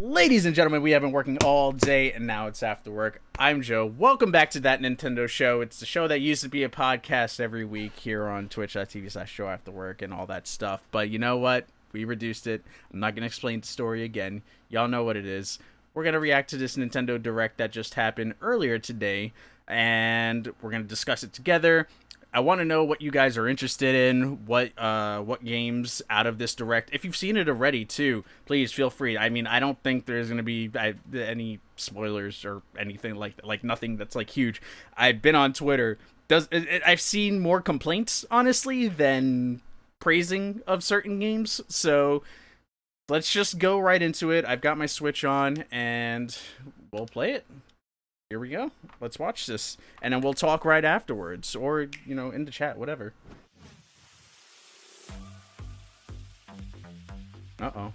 Ladies and gentlemen, we have been working all day and now it's after work. I'm Joe. Welcome back to That Nintendo Show. It's the show that used to be a podcast every week here on twitch.tv/JoAfterWork and all that stuff. But you know what? We reduced it. I'm not going to explain the story again. Y'all know what it is. We're going to react to this Nintendo Direct that just happened earlier today, and we're going to discuss it together. I want to know what you guys are interested in, what games out of this Direct. If you've seen it already, too, please feel free. I mean, I don't think there's going to be any spoilers or anything like nothing that's, like, huge. I've been on Twitter. I've seen more complaints, honestly, than praising of certain games. So let's just go right into it. I've got my Switch on, and we'll play it. Here we go. Let's watch this. And then we'll talk right afterwards. Or, you know, in the chat, whatever. Uh-oh.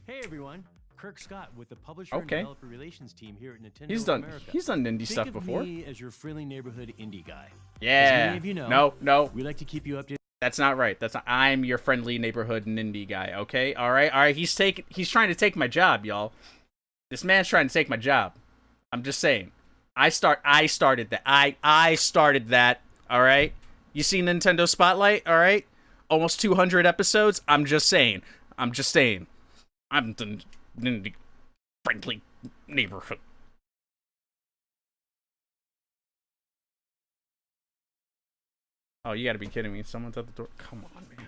Hey, everyone. Kirk Scott with the Publisher and Developer Relations team here at Nintendo America. He's done indie stuff before. Think of me as your friendly neighborhood indie guy. Yeah. As many of you know, no. We like to keep you updated. That's not right. I'm your friendly neighborhood Nindie guy, okay? All right. He's trying to take my job, y'all. This man's trying to take my job. I'm just saying. I started that. I started that, all right? You see Nintendo Spotlight, all right? Almost 200 episodes. I'm just saying. I'm the Nindie friendly neighborhood. Oh, you gotta be kidding me. Someone's at the door. Come on, man.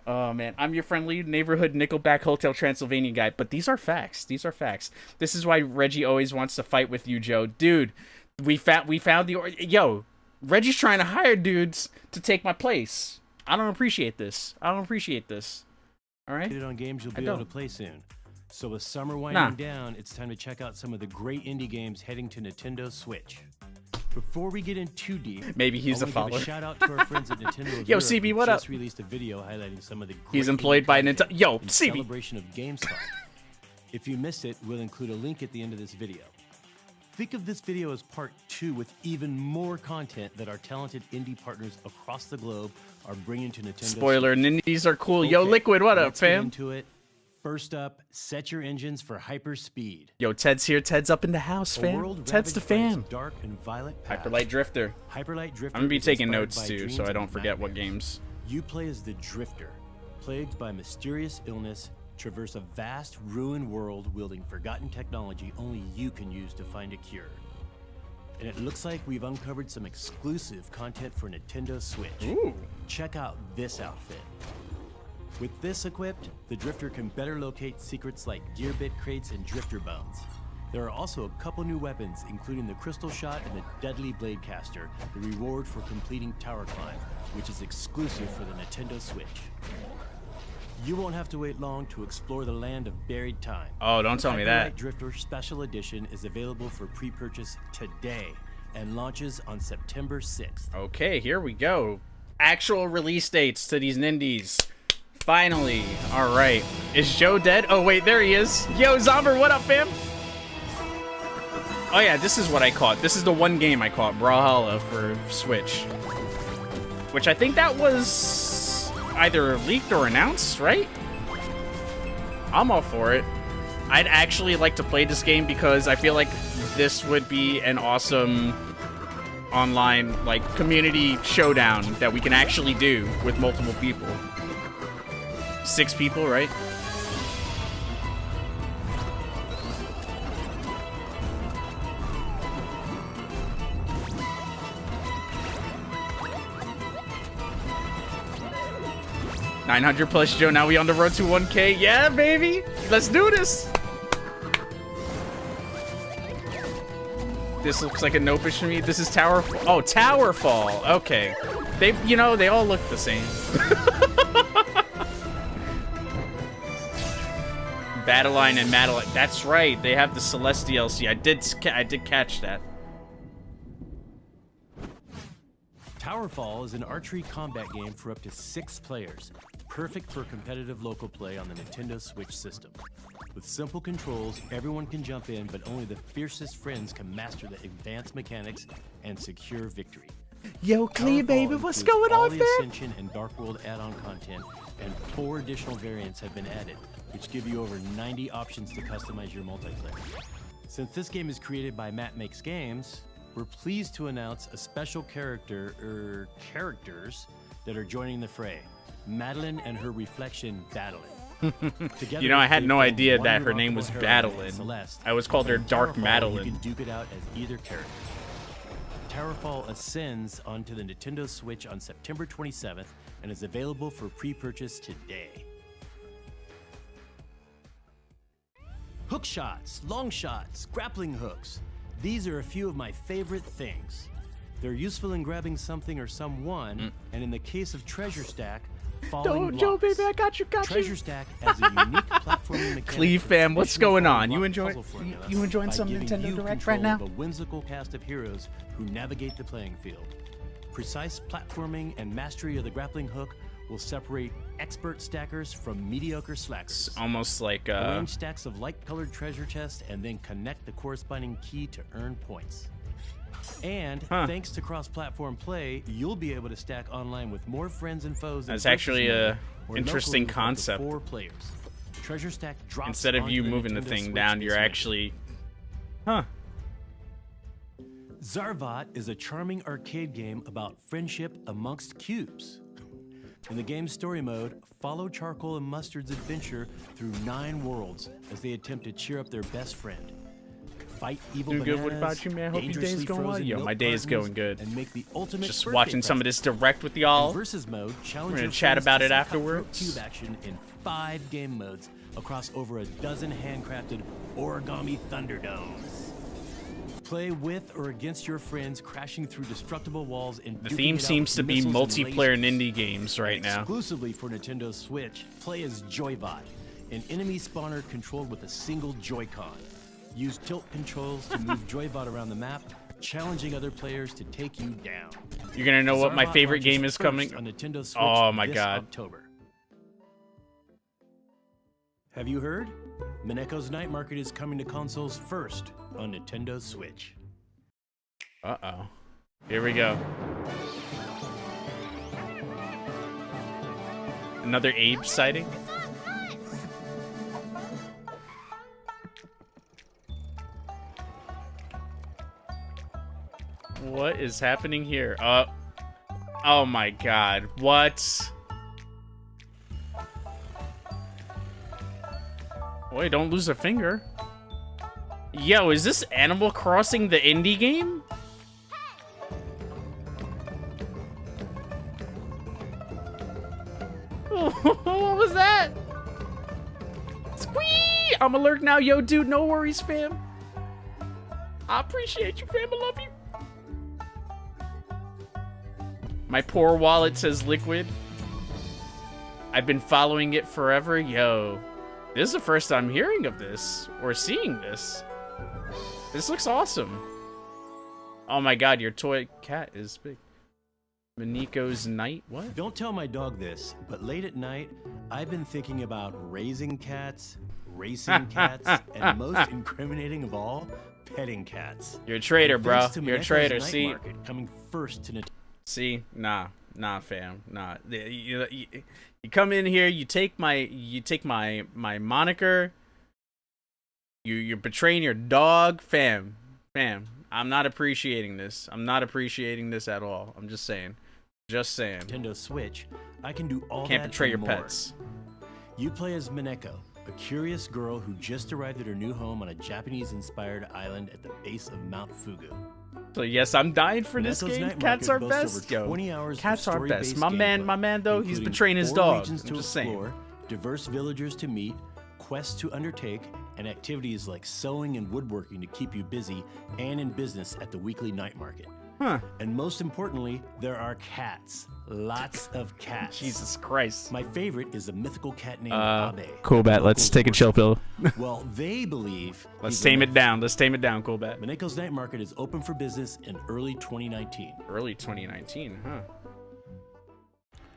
Oh, man. I'm your friendly neighborhood Nickelback Hotel Transylvania guy. But these are facts. These are facts. This is why Reggie always wants to fight with you, Joe. Dude, we found the... Yo, Reggie's trying to hire dudes to take my place. I don't appreciate this. All right? On games you'll be able to play soon. So with summer winding down, it's time to check out some of the great indie games heading to Nintendo Switch. Before we get in too deep, maybe he's a follower. Give a shout out to our friends at Nintendo. Yo, CB, what up? Just released a video highlighting some of the great he's employed by Nintendo. Yo, CB. Celebration of Gamescom. If you missed it, we'll include a link at the end of this video. Think of this video as part 2 with even more content that our talented indie partners across the globe are bringing to Nintendo. Spoiler, Switch. Nindies are cool. Okay, yo, Liquid, what up, fam? Let's get into it. First up, set your engines for hyper speed. Yo, Ted's here. Ted's up in the house, fam. Ted's the fam. Dark and violet paths. Hyperlight Drifter. Hyperlight Drifter. I'm gonna be taking notes too, so I don't forget what games. You play as the Drifter, plagued by mysterious illness, traverse a vast, ruined world wielding forgotten technology only you can use to find a cure. And it looks like we've uncovered some exclusive content for Nintendo Switch. Ooh. Check out this outfit. With this equipped, the Drifter can better locate secrets like gear bit crates and drifter bones. There are also a couple new weapons, including the Crystal Shot and the Deadly Blade Caster, the reward for completing Tower Climb, which is exclusive for the Nintendo Switch. You won't have to wait long to explore the land of buried time. Oh, don't tell me that. Drifter Special Edition is available for pre-purchase today and launches on September 6th. Okay, here we go. Actual release dates to these Nindies. Finally. All right. Is Joe dead? Oh, wait, there he is. Yo, Zomber, what up, fam? Oh, yeah, this is what I caught. This is the one game I caught, Brawlhalla for Switch. Which I think that was either leaked or announced, right? I'm all for it. I'd actually like to play this game because I feel like this would be an awesome online, like, community showdown that we can actually do with multiple people. 6 people, right? $900+ Joe, now we on the road to 1K. Yeah, baby! Let's do this! This looks like a nopish for me. This is Towerfall. Oh, Towerfall. Okay. They all look the same. Battleline and Madeline. That's right. They have the Celeste DLC. I did catch that. Towerfall is an archery combat game for up to 6 players, perfect for competitive local play on the Nintendo Switch system. With simple controls, everyone can jump in, but only the fiercest friends can master the advanced mechanics and secure victory. Yo, Clee, Powerfall baby, what's includes going all on, the fam? Ascension and Dark World add-on content, and 4 additional variants have been added, which give you over 90 options to customize your multiplayer. Since this game is created by Matt Makes Games, we're pleased to announce a special characters that are joining the fray. Madeline and her reflection battling. Together, You know, I had they no form idea one that her name was remarkable heroine, Madeline. Celeste. I always called her In Dark Towerfall, Madeline. You can duke it out as either character. Towerfall ascends onto the Nintendo Switch on September 27th and is available for pre-purchase today. Hook shots, long shots, grappling hooks. These are a few of my favorite things. They're useful in grabbing something or someone, and in the case of Treasure Stack, falling Joe, blocks. baby, I got you, Treasure Stack has a unique platforming mechanic. Cleve for fam, what's traditional going on? falling You block enjoying puzzle formula you enjoying by some giving Nintendo you Direct control right now? of a whimsical cast of heroes who navigate the playing field. Precise platforming and mastery of the grappling hook will separate expert stackers from mediocre slackers. It's almost like Arrange stacks of light-colored treasure chests and then connect the corresponding key to earn points. And thanks to cross-platform play, you'll be able to stack online with more friends and foes. That's in actually versus a mode, or interesting locally with up to concept. 4 players. Treasure Stack drops instead of onto you the moving the Nintendo thing Switch down, this you're winter. actually Zarvat is a charming arcade game about friendship amongst cubes. In the game's story mode, follow Charcoal and Mustard's adventure through 9 worlds as they attempt to cheer up their best friend. Fight evil Doing good. What bananas, about you, man? Hope your day's dangerously going well. frozen Yo, milk my day is cartons, going good. And make the ultimate just birthday watching some of present. this direct with In y'all. versus mode, challenge gonna your chat friends about to it some afterwards. cutthroat cube action in 5 game modes across over a dozen handcrafted origami Thunderdomes. Play with or against your friends, crashing through destructible walls and The duking theme it out seems with to be missiles and multiplayer lasers. Nindie games right now. Exclusively for Nintendo Switch, play as Joybot, an enemy spawner controlled with a single Joy-Con. Use tilt controls to move Joybot around the map, challenging other players to take you down. You're gonna know what my Zarvat favorite launches game is first coming. on Nintendo Switch Oh my this God. October. Have you heard? Mineko's Night Market is coming to consoles first on Nintendo Switch. Uh-oh. Here we go. Another Abe sighting? What is happening here? Oh my god. What? Wait, don't lose a finger. Yo, is this Animal Crossing the indie game? What was that? Squee! I'm alert now, yo, dude. No worries, fam. I appreciate you, fam. I love you. My poor wallet says liquid. I've been following it forever. Yo, this is the first time hearing of this or seeing this. This looks awesome. Oh my god, your toy cat is big. Miniko's night? What? Don't tell my dog this, but late at night, I've been thinking about raising cats, racing cats, and most incriminating of all, petting cats. You're a traitor, bro. Thanks to You're a Mineko's traitor. Night See? Market coming first to Nintendo. See? Nah, fam. Nah. You come in here, you take my moniker. You're betraying your dog, fam. I'm not appreciating this. I'm not appreciating this at all. I'm just saying. Just saying. Nintendo Switch, I can do all Can't that betray and your more. pets. You play as Mineko, a curious girl who just arrived at her new home on a Japanese-inspired island at the base of Mount Fugu. So yes, I'm dying for this Mineko's game. Night Cats Market are boasts best, over yo. 20 hours of Cats are best. story-based My gameplay, man, though, he's including betraying his 4 dog. regions I'm to just saying. explore, diverse villagers to meet, quests to undertake, and activities like sewing and woodworking to keep you busy and in business at the weekly night market. Huh? And most importantly, there are cats. Lots of cats. Jesus Christ. My favorite is a mythical cat named Abe. Cool, Bat. Let's take a chill pill. Well, they believe. Let's he's tame a it down. Let's tame it down, Cool Bat. Mineko's Night Market is open for business in early 2019. Early 2019, huh?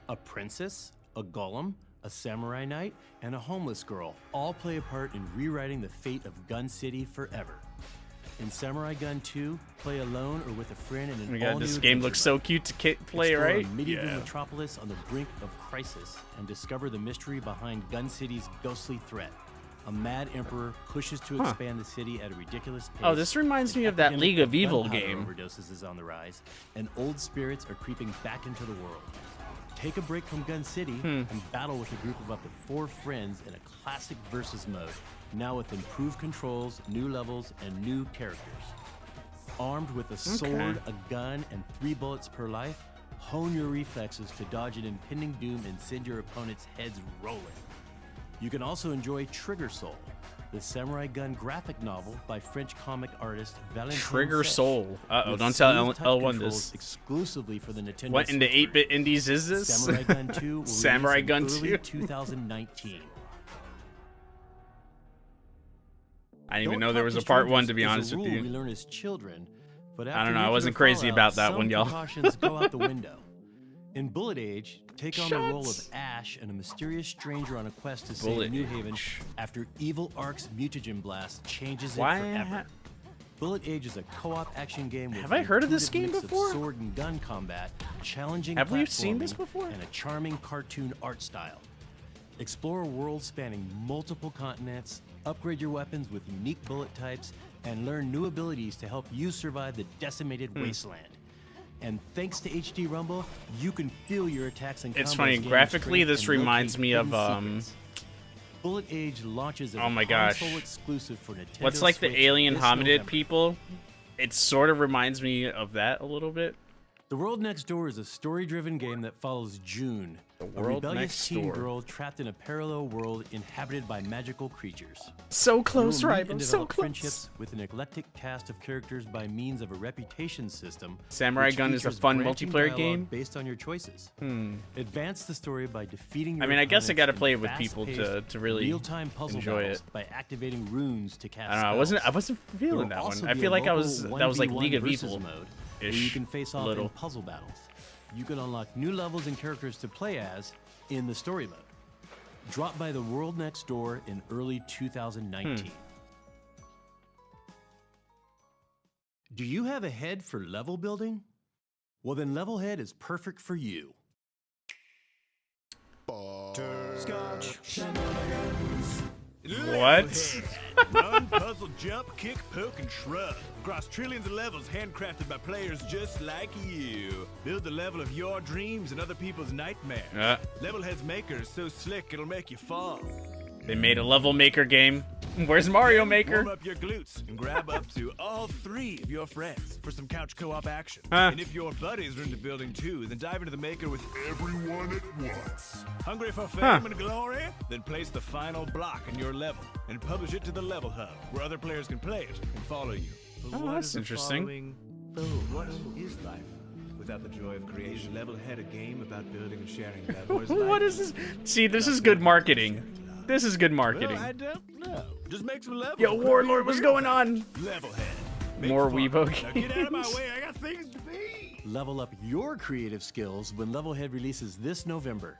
A princess, a golem, a samurai knight, and a homeless girl all play a part in rewriting the fate of Gun City forever. In Samurai Gun 2, play alone or with a friend in an Oh my god, all-new this game adventure looks so mode. cute to play, Explore right? a medieval metropolis on the brink of crisis and discover the mystery behind Gun City's ghostly threat. A mad emperor pushes to expand the city at a ridiculous pace. Oh, this reminds me of that League of Evil game. Overdoses is on the rise, and old spirits are creeping back into the world. Take a break from Gun City and battle with a group of up to 4 friends in a classic versus mode, now with improved controls, new levels, and new characters. Armed with a sword, a gun, and 3 bullets per life, hone your reflexes to dodge an impending doom and send your opponent's heads rolling. You can also enjoy Trigger Soul, the Samurai Gun graphic novel by French comic artist Valentin Trigger Sech, Soul. Uh-oh, with don't tell smooth touch L1 controls this. exclusively for the Nintendo What in the Switch. 8-bit indies is this? Samurai Gun 2 will Samurai release Gun in early 2? 2019. I didn't even know there was a part 1, to be honest with We you. learn as children, but I don't after know, I nuclear wasn't crazy fallout, about that some one, y'all. precautions go out the window. In Bullet Age, take on the role of Shucks. Ash and a mysterious stranger on a quest to Bullet save New Haven Age. after Evil Ark's mutagen blast changes it Why forever. Bullet Age is a co-op action game with Have I heard of this intuitive game mix of before? sword and gun combat, challenging Have we seen this platforming, before? and a charming cartoon art style. Explore a world spanning multiple continents, upgrade your weapons with unique bullet types, and learn new abilities to help you survive the decimated wasteland. And thanks to HD Rumble, you can feel your attacks and It's combos funny, gain graphically, strength this and reminds locate me of, hidden secrets. Bullet Age launches as Oh a my gosh. console exclusive for Nintendo What's like the Switch alien this hominid November. people? It sort of reminds me of that a little bit. The World Next Door is a story-driven game that follows June, a World rebellious Next teen Door. girl trapped in a parallel world inhabited by magical creatures. So close, You will meet right? and So develop close. friendships with an eclectic cast of characters by means of a reputation system. Samurai which Gun is a features fun branching multiplayer dialogue game? based on your choices. Advance the story by defeating. I Your mean, I guess I opponents gotta in play it with people fast-paced, to really real-time puzzle enjoy battles it. by activating runes to cast. I don't know. I spells. wasn't feeling There that will one. also I be feel a like that local was like 1v1 League of versus Evil. mode, where you can face off little. in puzzle battles. You can unlock new levels and characters to play as in the story mode. Drop by the World Next Door in early 2019. Do you have a head for level building? Well, then Levelhead is perfect for you. What? Run, puzzle, jump, kick, poke, and shrug. Across trillions of levels handcrafted by players just like you. Build the level of your dreams and other people's nightmares. Levelhead's maker is so slick it'll make you fall. They made a level maker game. Where's Mario Warm Maker? up your glutes and grab up to all 3 of your friends for some couch co-op action. Huh. And if your buddies are into building too, then dive into the maker with everyone at once. Hungry for fame and glory? Then place the final block in your level and publish it to the Level Hub, where other players can play it and follow you. But Oh, what that's is the interesting. following- What is life without the joy of creation? Levelhead, a game about building and sharing that. What is this? See, this is good marketing. This is good marketing. Well, I don't know. Just make some levels. Yo, Warlord, what's going on? Levelhead. Make More fun. Weebo Now get out of my games. way. I got things to be. Level up your creative skills when Levelhead releases this November.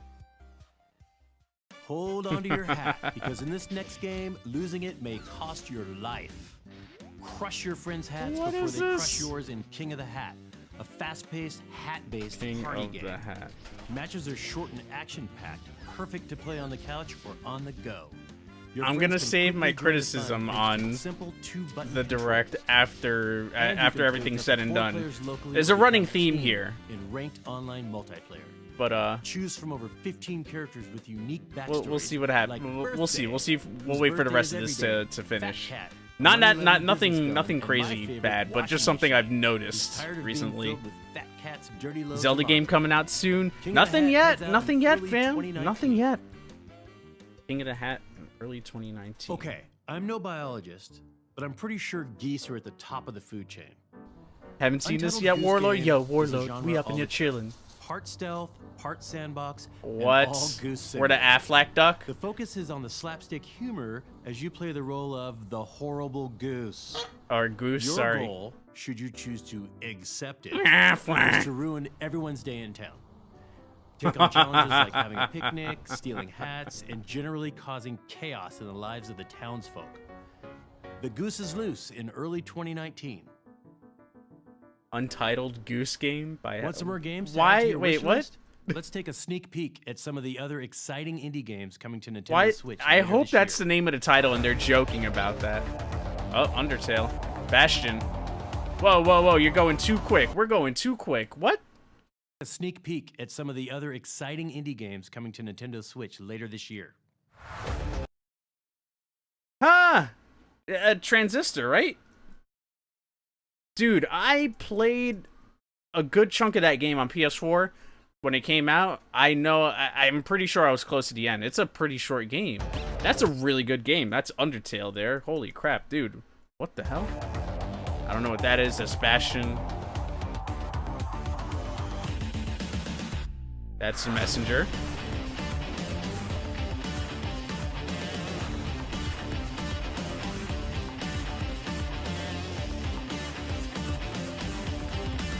Hold on to your hat, because in this next game, losing it may cost your life. Crush your friends' hats What before is they this? crush yours in King of the Hat, a fast-paced, hat-based King party of game. the Hat. Matches are short and action-packed, perfect to play on the couch or on the go. Your I'm friends gonna can save my quickly join the fun criticism thanks to on simple two-button The controls. direct after And you after can everything's play said up and to 4 done. players locally There's or a running become theme team here, in ranked online multiplayer. but Choose from over 15 characters with unique backstories. we'll see what happens. like We'll see. birthday, We'll see. We'll whose wait for the birthday rest is of this every day, to finish. Fat Cat, Not Money Lemon Business nothing Gun, nothing and my crazy favorite, bad, but Washing just something Machine. I've Who's noticed tired of being recently. filled with Fat Cat's dirty loads Zelda of game laundry. coming out soon. King of the Nothing Hat yet. comes out Nothing in yet, early fam. 2019. Nothing yet. King of the Hat, early 2019. Okay, I'm no biologist, but I'm pretty sure geese are at the top of the food chain. Haven't seen this Untitled yet, Goose Warlord. Game Yo, is a Warlord, genre we up all in here its own. chilling. Part stealth, part sandbox, What? and all goose We're the simulator. Affleck duck. The focus is on the slapstick humor as you play the role of the horrible goose. Or goose. Your Sorry. goal, should you choose to accept it, is Affleck. to ruin everyone's day in town. Take on challenges like having a picnic, stealing hats, and generally causing chaos in the lives of the townsfolk. The Goose is Loose in early 2019. Untitled Goose Game by... Want some more games? Why? Wait, what? List? Let's take a sneak peek at some of the other exciting indie games coming to Nintendo Why? Switch. I hope that's year. the name of the title and they're joking about that. Oh, Undertale. Bastion. Whoa, whoa, whoa, you're going too quick. We're going too quick. What? A sneak peek at some of the other exciting indie games coming to Nintendo Switch later this year. Huh? A Transistor, right? Dude, I played a good chunk of that game on PS4 when it came out. I'm pretty sure I was close to the end. It's a pretty short game. That's a really good game. That's Undertale there. Holy crap, dude. What the hell? I don't know what that is. That's Bastion. That's the Messenger.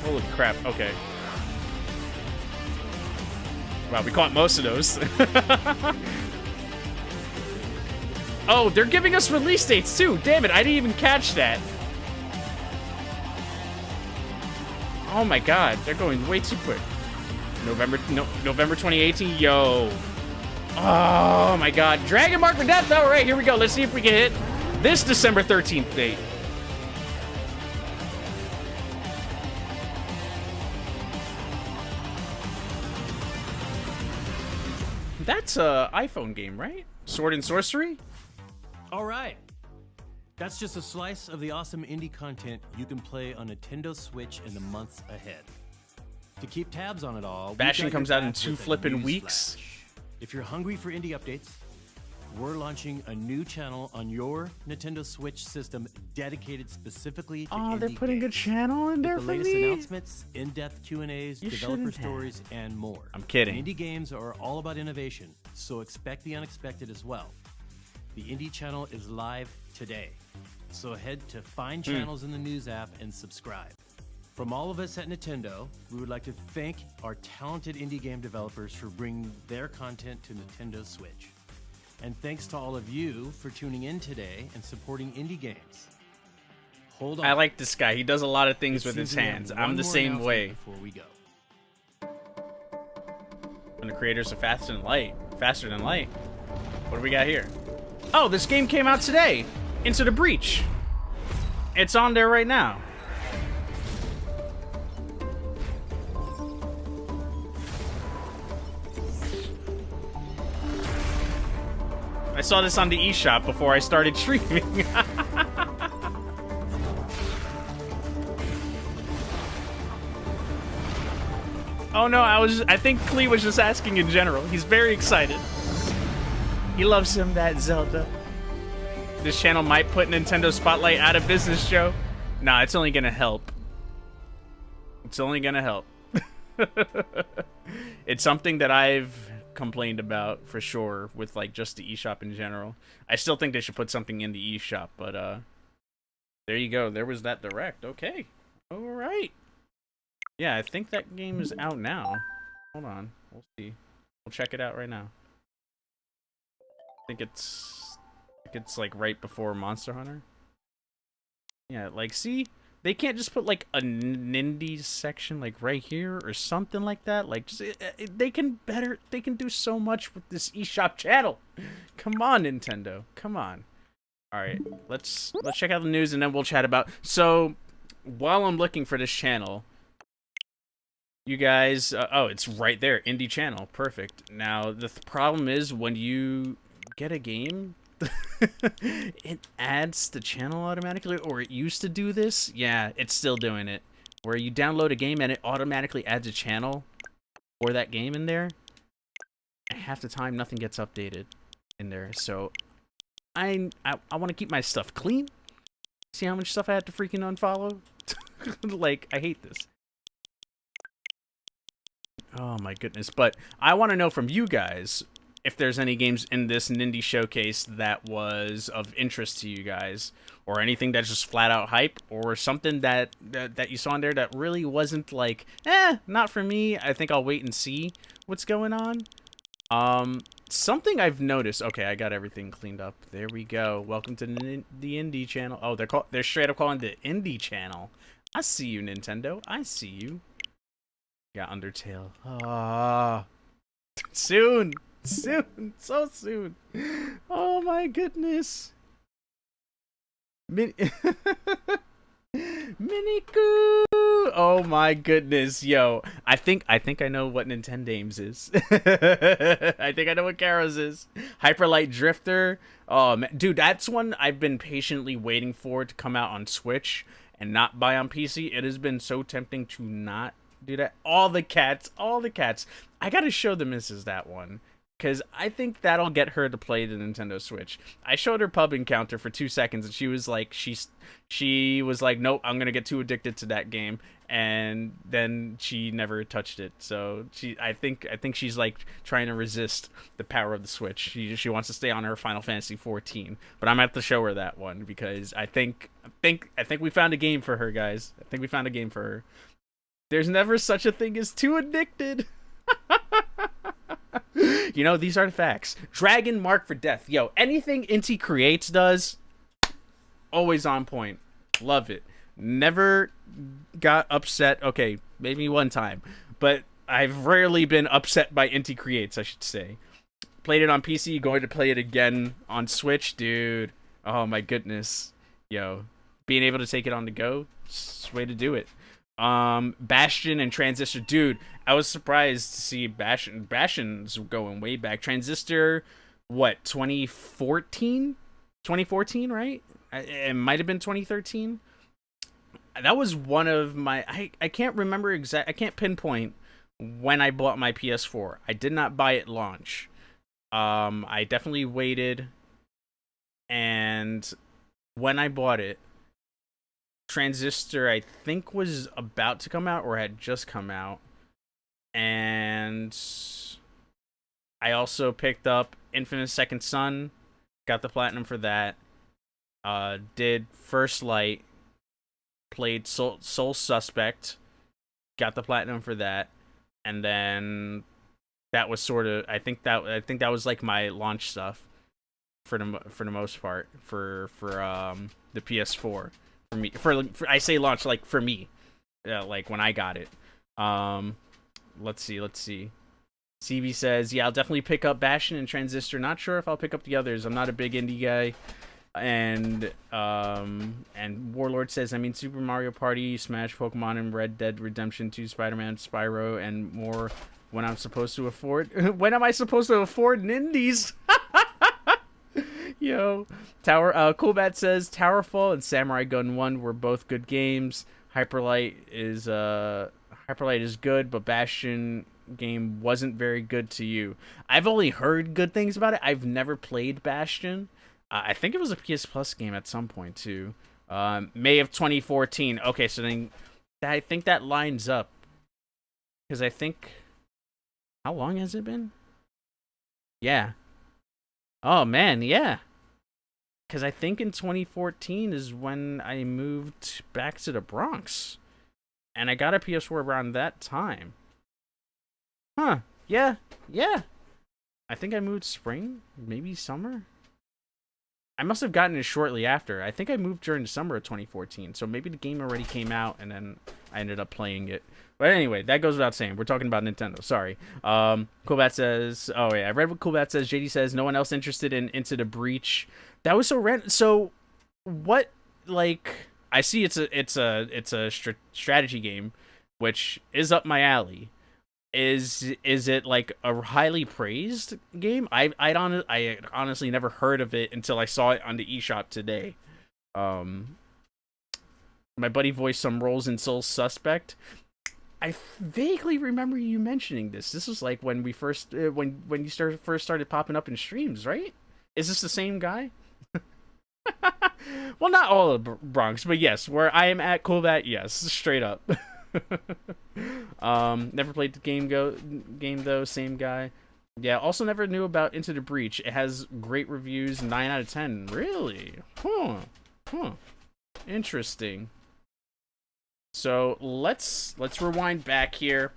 Holy crap, okay. Wow, we caught most of those. Oh, they're giving us release dates too. Damn it, I didn't even catch that. Oh my god, they're going way too quick. November 2018, yo. Oh my god, Dragon Mark for Death. All right, here we go. Let's see if we can hit this December 13th date. That's a iPhone game, right? Sword and Sorcery? All right. That's just a slice of the awesome indie content you can play on Nintendo Switch in the months ahead. To keep tabs on it all, Bastion comes out in back 2 with a flippin' news weeks. flash. If you're hungry for indie updates, we're launching a new channel on your Nintendo Switch system dedicated specifically to Oh, indie they're putting games. a channel in there With for the latest me? announcements, in-depth Q&As, You developer shouldn't stories, and more. I'm kidding. Indie games are all about innovation, so expect the unexpected as well. The Indie channel is live today, so head to Find Channels in the News app and subscribe. From all of us at Nintendo, we would like to thank our talented indie game developers for bringing their content to Nintendo Switch. And thanks to all of you for tuning in today and supporting indie games. Hold on. I like this guy. He does a lot of things It with his seems we have hands. one I'm the more same announcement way. Before we go. And the creators of Faster Than Light. Faster Than Light. What do we got here? Oh, this game came out today. Into the Breach. It's on there right now. I saw this on the eShop before I started streaming. Oh no, I think Klee was just asking in general. He's very excited. He loves him that Zelda. This channel might put Nintendo Spotlight out of business, Joe. Nah, it's only gonna help. It's only gonna help. It's something that I've complained about for sure with like just the eShop in general. I still think they should put something in the eShop, but there you go. There was that direct. Okay. All right. Yeah, I think that game is out now. Hold on. We'll see. We'll check it out right now. I think it's like right before Monster Hunter. Yeah, like see? They can't just put like a Nindie section like right here or something like that. Like just they can do so much with this eShop channel. Come on, Nintendo. Come on. All right, let's check out the news and then we'll chat about. So, while I'm looking for this channel, you guys oh, it's right there, Indie channel. Perfect. Now, the problem is when you get a game, it adds the channel automatically, or it used to do this. Yeah, it's still doing it. Where you download a game and it automatically adds a channel for that game in there. Half the time, nothing gets updated in there. So, I want to keep my stuff clean. See how much stuff I had to freaking unfollow? Like, I hate this. Oh my goodness. But I want to know from you guys if there's any games in this Nindie showcase that was of interest to you guys, or anything that's just flat out hype, or something that you saw in there that really wasn't like, not for me. I think I'll wait and see what's going on. something I've noticed. Okay, I got everything cleaned up. There we go. Welcome to the Indie channel. Oh, they're straight up calling it the Indie channel. I see you, Nintendo. I see you. Yeah, Undertale. Ah, soon, so soon. Oh my goodness. Miniku! Oh my goodness, yo! I think I know what Nintendames is. I think I know what Kara's is. Hyperlight Drifter. Oh man, dude, that's one I've been patiently waiting for to come out on Switch and not buy on PC. It has been so tempting to not do that. All the cats. I gotta show the missus that one. Because I think that'll get her to play the Nintendo Switch. I showed her Pub Encounter for 2 seconds, and she was like, she was like, nope, I'm gonna get too addicted to that game, and then she never touched it. So I think she's like trying to resist the power of the Switch. She wants to stay on her Final Fantasy 14, but I'm at to show her that one because I think we found a game for her, guys. I think we found a game for her. There's never such a thing as too addicted. You know, these are the facts. Dragon Mark for Death. Yo, anything Inti Creates does, always on point. Love it. Never got upset. Okay, maybe one time. But I've rarely been upset by Inti Creates, I should say. Played it on PC, going to play it again on Switch. Dude, oh my goodness. Yo, being able to take it on the go, it's the way to do it. Bastion and Transistor. Dude, I was surprised to see Bastion's going way back. Transistor, what, 2014? 2014, right? It might have been 2013. That was one of my... I can't remember I can't pinpoint when I bought my PS4. I did not buy it launch. I definitely waited. And when I bought it, Transistor, I think, was about to come out or had just come out. And I also picked up Infamous Second Son, got the platinum for that. Did First Light, played Soul Suspect, got the platinum for that. And then that was sort of, I think that was like my launch stuff for the most part for the PS4. For me, for I say launch, like for me, like when I got it. Let's see. CB says, yeah, I'll definitely pick up Bastion and Transistor. Not sure if I'll pick up the others. I'm not a big indie guy. And Warlord says, I mean, Super Mario Party, Smash, Pokemon, and Red Dead Redemption 2, Spider-Man, Spyro, and more. When I'm supposed to afford, when am I supposed to afford Nindies? Yo, Coolbat says Towerfall and Samurai Gun 1 were both good games. Hyperlight is good, but Bastion game wasn't very good to you. I've only heard good things about it. I've never played Bastion. I think it was a PS Plus game at some point too. May of 2014. Okay, so then I think that lines up because I think, how long has it been? Yeah. Oh man, yeah. Because I think in 2014 is when I moved back to the Bronx. And I got a PS4 around that time. Huh. Yeah. I think I moved spring, maybe summer. I must have gotten it shortly after. I think I moved during the summer of 2014. So maybe the game already came out and then I ended up playing it. But anyway, that goes without saying. We're talking about Nintendo. Sorry. Coolbat says... Oh, yeah. I read what Coolbat says. JD says, no one else interested in Into the Breach. That was so random. So, what, like... I see it's a strategy game, which is up my alley. Is it, like, a highly praised game? I honestly never heard of it until I saw it on the eShop today. My buddy voiced some roles in Soul Suspect. I vaguely remember you mentioning this. This was like when we first when you first started popping up in streams, right? Is this the same guy? Well, not all of Bronx, but yes, where I am at Coolbat, yes, straight up. Never played the game though, same guy. Yeah, also never knew about Into the Breach. It has great reviews, 9 out of 10. Really? Huh. Interesting. So let's rewind back here.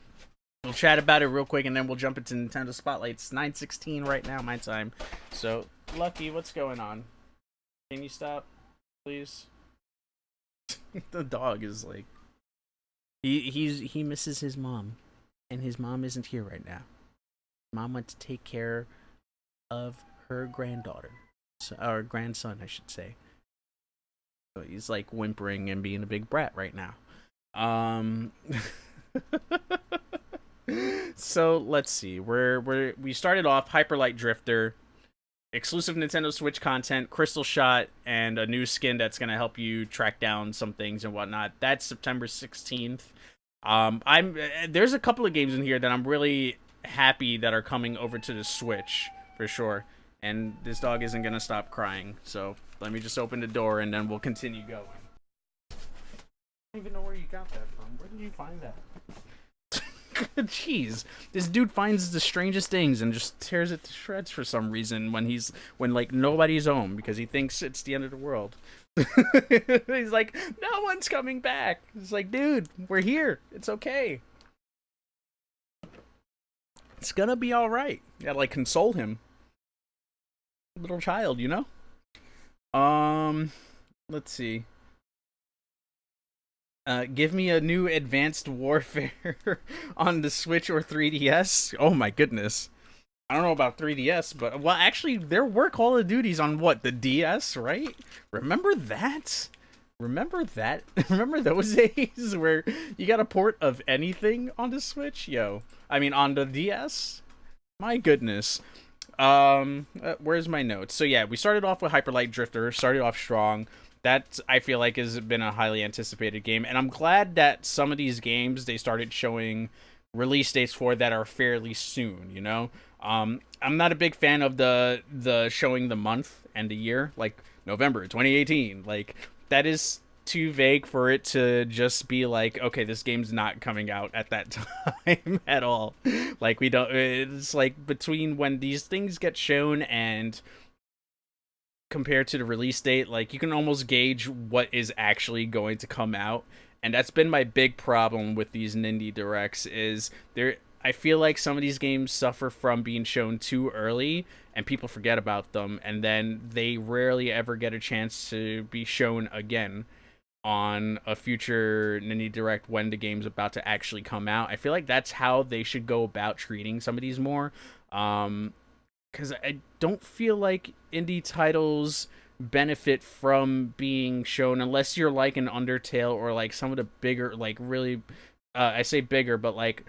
We'll chat about it real quick, and then we'll jump into Nintendo Spotlight. It's 9:16 right now, my time. So, Lucky, what's going on? Can you stop, please? The dog is like, he misses his mom, and his mom isn't here right now. Mom went to take care of her granddaughter, or grandson, I should say. So he's like whimpering and being a big brat right now. So let's see. We started off Hyper Light Drifter, exclusive Nintendo Switch content, Crystal Shot, and a new skin that's gonna help you track down some things and whatnot. That's September 16th. There's a couple of games in here that I'm really happy that are coming over to the Switch for sure. And this dog isn't gonna stop crying, so let me just open the door and then we'll continue going. I don't even know where you got that from. Where did you find that? Jeez, this dude finds the strangest things and just tears it to shreds for some reason when like nobody's home because he thinks it's the end of the world. He's like, no one's coming back. It's like, dude, we're here. It's okay. It's gonna be all right. You gotta like console him. Little child, you know. Let's see. Give me a new Advanced Warfare on the Switch or 3DS. Oh my goodness. I don't know about 3DS, but well, actually, there were Call of Duties on what, the DS, right? Remember that? Remember that? Remember those days where you got a port of anything on the Switch? I mean, on the DS? My goodness. Where's my notes? So yeah, we started off with Hyper Light Drifter, started off strong. That, I feel like, has been a highly anticipated game, and I'm glad that some of these games, they started showing release dates for that are fairly soon, you know? I'm not a big fan of the showing the month and the year, like November 2018. Like, that is too vague for it to just be like, okay, this game's not coming out at that time at all. Like, it's like between when these things get shown and compared to the release date, like, you can almost gauge what is actually going to come out. And that's been my big problem with these Nindie Directs, is I feel like some of these games suffer from being shown too early and people forget about them, and then they rarely ever get a chance to be shown again on a future Nindie Direct when the game's about to actually come out. I feel like that's how they should go about treating some of these more. Because I don't feel like indie titles benefit from being shown unless you're like an Undertale or like some of the bigger, like really, I say bigger, but like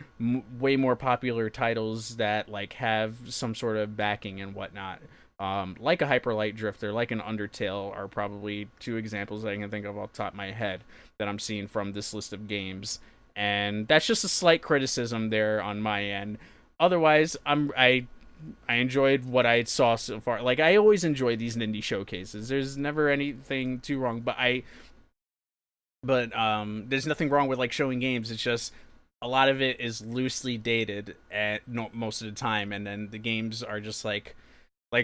way more popular titles that like have some sort of backing and whatnot. Like a Hyper Light Drifter, like an Undertale are probably two examples that I can think of off the top of my head that I'm seeing from this list of games. And that's just a slight criticism there on my end. Otherwise, I enjoyed what I saw so far. Like, I always enjoy these Nindie showcases. There's never anything too wrong, but there's nothing wrong with like showing games. It's just a lot of it is loosely dated most of the time, and then the games are just like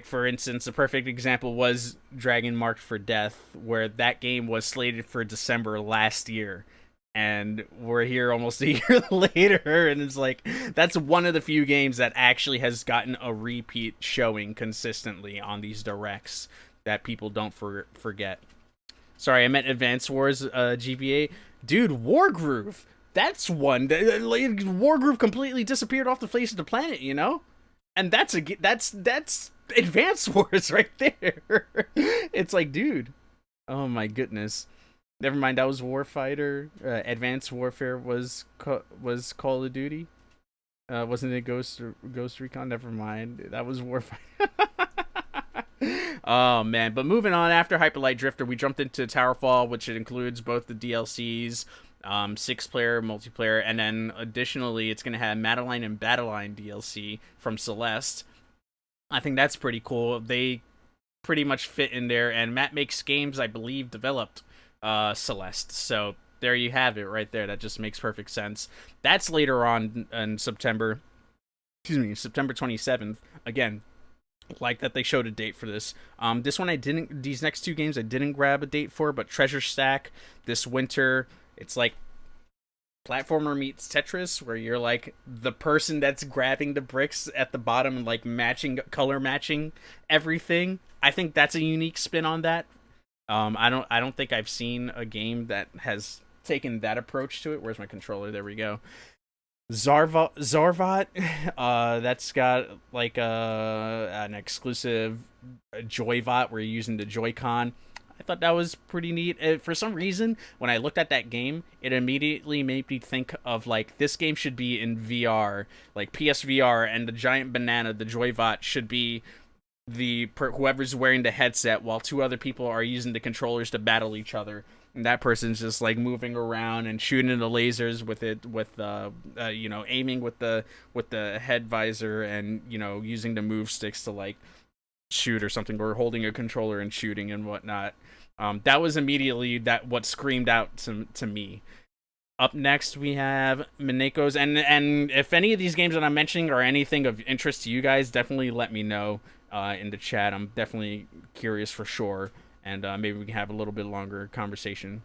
for instance, a perfect example was Dragon Marked for Death, where that game was slated for December last year. And we're here almost a year later, and it's like, that's one of the few games that actually has gotten a repeat showing consistently on these directs that people don't forget. Sorry, I meant Advance Wars GBA. Dude, Wargroove! That's one. Wargroove completely disappeared off the face of the planet, you know? And that's Advance Wars right there. It's like, dude. Oh my goodness. Never mind, that was Warfighter. Advanced Warfare was Call of Duty. Wasn't it Ghost Recon? Never mind, that was Warfighter. Oh man, but moving on, after Hyper Light Drifter, we jumped into Towerfall, which includes both the DLCs, 6-player multiplayer, and then additionally, it's gonna have Madeline and Battleline DLC from Celeste. I think that's pretty cool. They pretty much fit in there, and Matt Makes Games, I believe, developed Celeste. So there you have it right there. That just makes perfect sense. That's later on in September 27th. Again, like that they showed a date for this. This one these next two games I didn't grab a date for, but Treasure Stack this winter. It's like platformer meets Tetris, where you're like the person that's grabbing the bricks at the bottom and like color matching everything. I think that's a unique spin on that. I don't think I've seen a game that has taken that approach to it. Where's my controller? There we go. Zorvot, that's got like an exclusive Joyvot where you're using the Joy-Con. I thought that was pretty neat. For some reason, when I looked at that game, it immediately made me think of like this game should be in VR, like PSVR, and the giant banana, the Joyvot, should be whoever's wearing the headset, while two other people are using the controllers to battle each other. And that person's just like moving around and shooting the lasers with it, with aiming with the head visor, and using the move sticks to like shoot or something, or holding a controller and shooting and whatnot. That was immediately what screamed out to me. Up next we have Mineko's, and if any of these games that I'm mentioning are anything of interest to you guys, definitely let me know in the chat. I'm definitely curious for sure. And maybe we can have a little bit longer conversation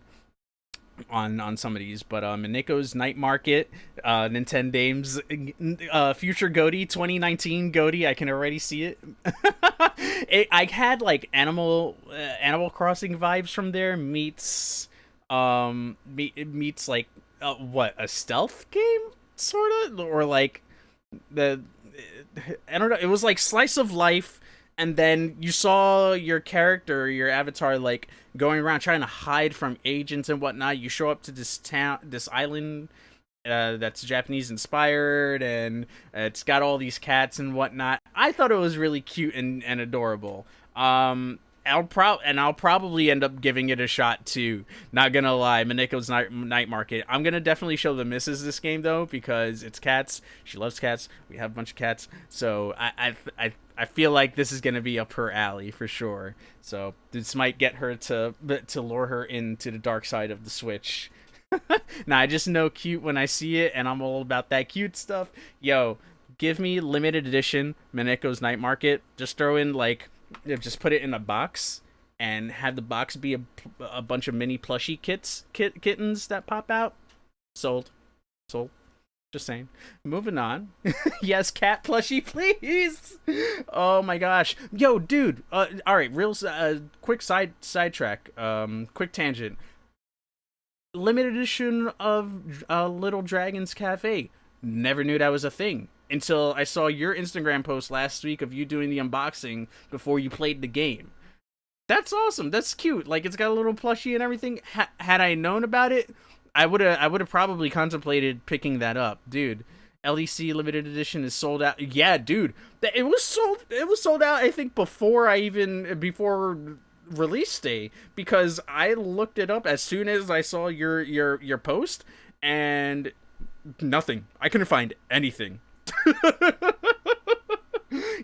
on some of these. But Mineko's Night Market, Nintendo's future GOTY, 2019 GOTY. I can already see it. I had like Animal Crossing vibes from there. Meets like a stealth game sort of, or like I don't know. It was like slice of life. And then you saw your character, your avatar, like going around trying to hide from agents and whatnot. You show up to this island that's Japanese inspired, and it's got all these cats and whatnot. I thought it was really cute and adorable. I'll probably end up giving it a shot too. Not gonna lie, Mineko's Night Market. I'm gonna definitely show the missus this game though, because it's cats. She loves cats. We have a bunch of cats, so I feel like this is gonna be up her alley for sure. So this might get her to lure her into the dark side of the Switch. Now I just know cute when I see it, and I'm all about that cute stuff. Yo, give me limited edition Mineko's Night Market. Just throw in like. Just put it in a box and have the box be a bunch of mini plushie kittens that pop out. Sold. Just saying. Moving on. Yes, cat plushie, please. Oh my gosh. Yo, dude. All right. Real quick sidetrack. Quick tangent. Limited edition of Little Dragon's Cafe. Never knew that was a thing until I saw your Instagram post last week of you doing the unboxing before you played the game. That's awesome. That's cute. Like, it's got a little plushie and everything. Had I known about it, I would have probably contemplated picking that up, dude. LEC limited edition is sold out. Yeah, dude. It was sold out. I think before release day, because I looked it up as soon as I saw your post, and nothing. I couldn't find anything.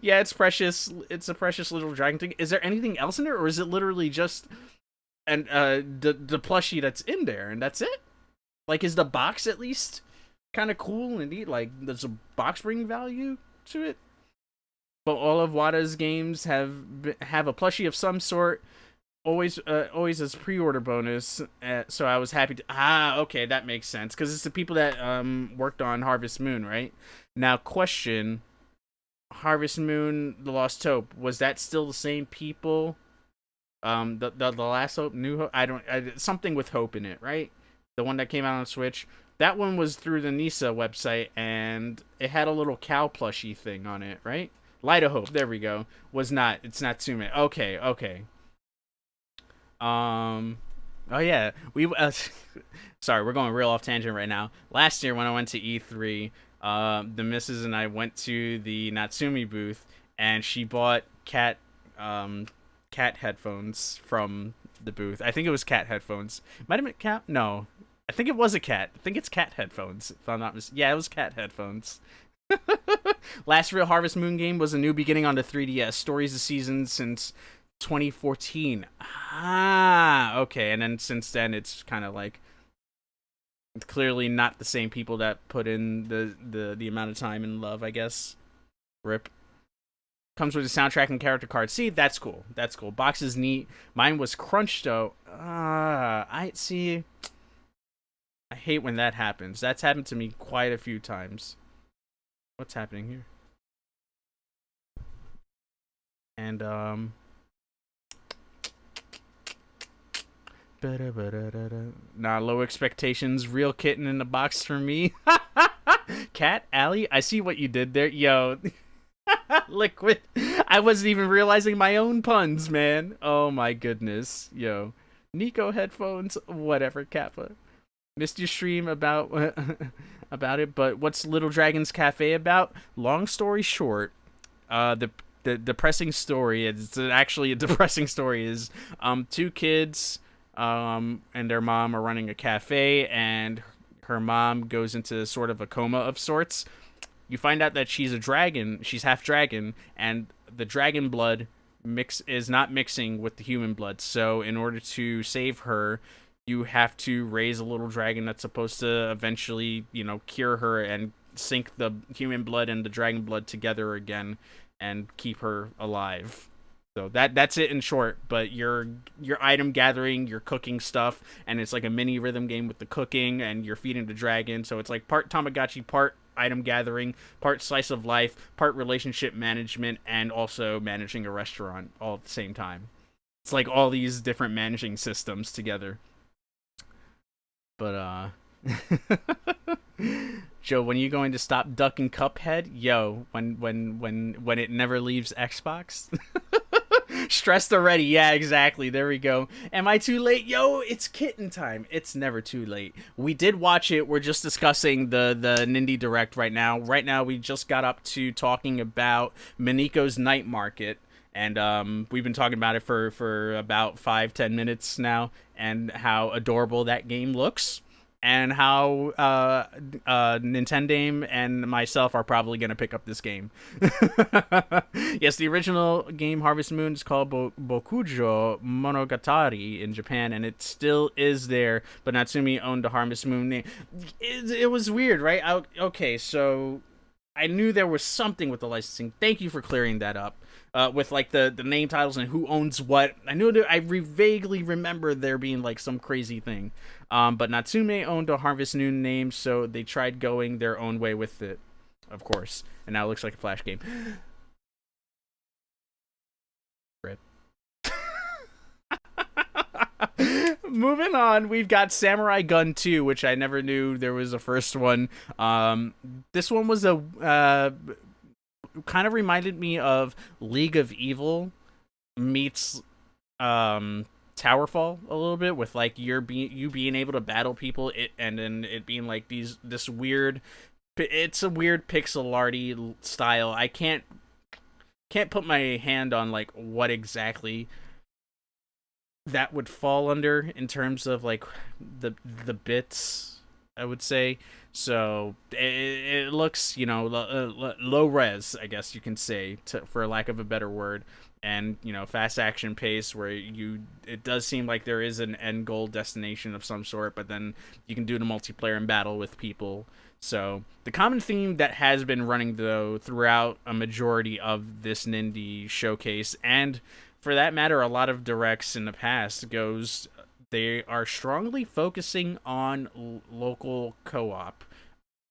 Yeah, it's precious. It's a precious little dragon thing. Is there anything else in there, or is it literally just the plushie that's in there and that's it? Like, is the box at least kind of cool and neat? Like, does a box bring value to it? But all of Wada's games have a plushie of some sort. Always as pre-order bonus. So I was happy to. Okay, that makes sense, because it's the people that worked on Harvest Moon, right? Now, question: Harvest Moon, The Lost Hope, was that still the same people? The Last Hope, New Hope, something with Hope in it, right? The one that came out on Switch. That one was through the Nisa website, and it had a little cow plushie thing on it, right? Light of Hope, there we go. It's Natsume. Okay. Oh yeah, sorry, we're going real off tangent right now. Last year when I went to E3, the missus and I went to the Natsume booth, and she bought cat headphones from the booth. I think it was cat headphones. Might have been cat. No, I think it was a cat. I think it's cat headphones. If I'm not mistaken. Yeah, it was cat headphones. Last real Harvest Moon game was A New Beginning on the 3DS. Stories of Seasons since 2014. Okay. And then since then, it's kind of like clearly not the same people that put in the amount of time and love, I guess. Rip. Comes with a soundtrack and character card. See, that's cool. Box is neat. Mine was crunched though. I I hate when that happens. That's happened to me quite a few times. What's happening here? And nah, low expectations, real kitten in the box for me. Cat Alley, I see what you did there. Yo, Liquid. I wasn't even realizing my own puns, man. Oh my goodness. Yo. Nico headphones, whatever, Kappa. Missed your stream about about it, but what's Little Dragon's Cafe about? Long story short, the depressing story, it's actually a depressing story, is two kids and their mom are running a cafe, and her mom goes into sort of a coma of sorts. You find out that she's a dragon, she's half dragon, and the dragon blood is not mixing with the human blood. So in order to save her, you have to raise a little dragon that's supposed to eventually, cure her and sync the human blood and the dragon blood together again and keep her alive. So that's it in short. But you're item gathering, you're cooking stuff, and it's like a mini rhythm game with the cooking, and you're feeding the dragon. So it's like part Tamagotchi, part item gathering, part slice of life, part relationship management, and also managing a restaurant all at the same time. It's like all these different managing systems together. But Joe, when you going to stop ducking Cuphead? Yo, when it never leaves Xbox? Stressed already. Yeah, exactly. There we go. Am I too late? Yo, it's kitten time. It's never too late. We did watch it. We're just discussing the Nindie Direct right now. Right now, we just got up to talking about Miniko's Night Market. And we've been talking about it for about 5-10 minutes now, and how adorable that game looks, and how Nintendo and myself are probably going to pick up this game. Yes, the original game, Harvest Moon, is called Bokujo Monogatari in Japan, and it still is there, but Natsumi owned the Harvest Moon name. It was weird, right? Okay, so I knew there was something with the licensing. Thank you for clearing that up. With like the name titles and who owns what. I knew that I vaguely remember there being like some crazy thing. But Natsume owned a Harvest Moon name, so they tried going their own way with it, of course. And now it looks like a Flash game. Rip. Moving on, we've got Samurai Gun 2, which I never knew there was a first one. This one was kind of reminded me of League of Evil meets Towerfall a little bit, with like you being able to battle people, and then it being like this weird, it's a weird pixel arty style. I can't put my hand on like what exactly that would fall under in terms of like the bits, I would say. So it looks, low res, I guess you can say, for lack of a better word, and fast action pace, where it does seem like there is an end goal destination of some sort, but then you can do the multiplayer and battle with people. So the common theme that has been running though throughout a majority of this Nindie showcase, and for that matter a lot of directs in the past, goes they are strongly focusing on local co-op,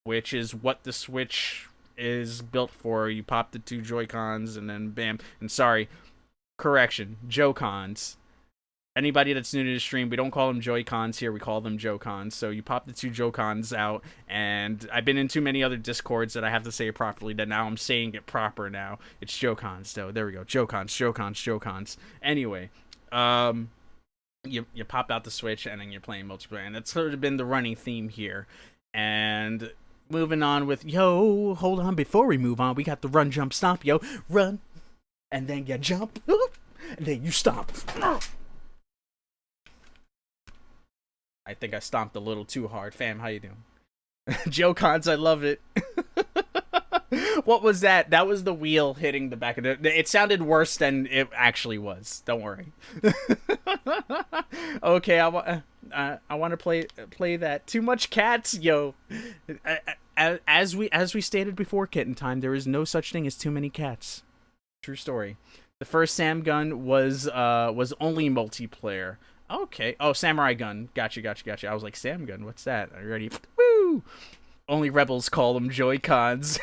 which is what the Switch is built for. You pop the two Joy-Cons and then bam. And sorry, correction, Joy-Cons. Anybody that's new to the stream, we don't call them Joy-Cons here, we call them Joy-Cons. So you pop the two Joy-Cons out, and I've been in too many other Discords that I have to say it properly, that now I'm saying it proper now. It's Joy-Cons, so there we go. Joy-Cons, Joy-Cons, Joy-Cons. Anyway, you pop out the Switch, and then you're playing multiplayer, and that's sort of been the running theme here. And moving on with, hold on, before we move on, we got the run, jump, stomp, run, and then you jump, and then you stomp. I think I stomped a little too hard. Fam, how you doing? Joy-Cons, I love it. What was that? That was the wheel hitting the back of the... It sounded worse than it actually was. Don't worry. Okay, I want to play that. Too much cats, yo. As we stated before, Kitten Time, there is no such thing as too many cats. True story. The first Sam Gun was only multiplayer. Okay. Oh, samurai gun. Gotcha. I was like, Sam gun. What's that? Are you ready? Woo! Only rebels call them Joy-Cons.